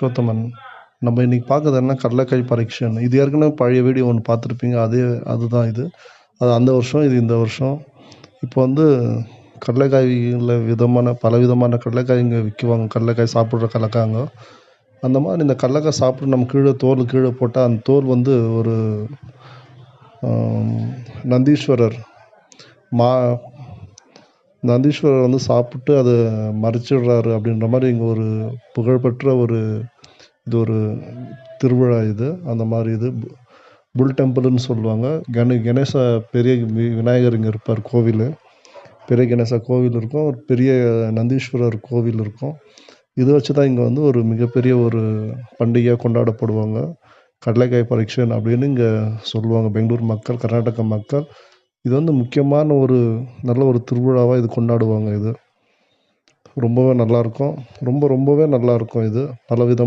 புருஷோத்தமன். நம்ம இன்னைக்கு பார்க்கறது என்ன கடலைக்காய் பரீட்சைன்னு. இது ஏற்கனவே பழைய வீடியோ ஒண்ணு பார்த்துருப்பீங்க. அதுதான் இது. அது அந்த வருஷம், இது இந்த வருஷம். இப்போ வந்து கடலைக்காய்ல பலவிதமான கடலைக்காய் இங்க விக்குவாங்க. கடலைக்காய் சாப்பிடுற கடலைக்காய்ங்க. அந்த மாரி இந்த கடலைக்காய் சாப்பிட்டு நம்ம தோல் கீழ போட்டா, அந்த தோல் வந்து ஒரு நந்தீஸ்வரர் மா நந்தீஸ்வரர் வந்து சாப்பிட்டு அத மறைச்சிடுறாரு அப்படின்ற மாரி இங்க ஒரு புகழ்பெற்ற இது ஒரு திருவிழா இது. அந்த மாரி இது. புல் டெம்பிள்ன்னு சொல்லுவாங்க. கணேசா பெரிய விநாயகர் இங்க இருப்பார் கோவிலு. பெரிய கணேசா கோவில் இருக்கும். ஒரு பெரிய நந்தீஸ்வரர் கோவில் இருக்கும். இத வச்சு தான் இங்க வந்து ஒரு மிகப்பெரிய ஒரு பண்டிகையா கொண்டாடப்படுவாங்க. கடலைக்காய் பரீட்சன் அப்படின்னு இங்க சொல்லுவாங்க. பெங்களூர் மக்கள், கர்நாடக மக்கள். இது வந்து முக்கியமான நல்ல ஒரு திருவிழாவா இது கொண்டாடுவாங்க இது. ரொம்பவே நல்லாருக்கும். ரொம்பவே நல்லாருக்கும் இது. பலவிதமான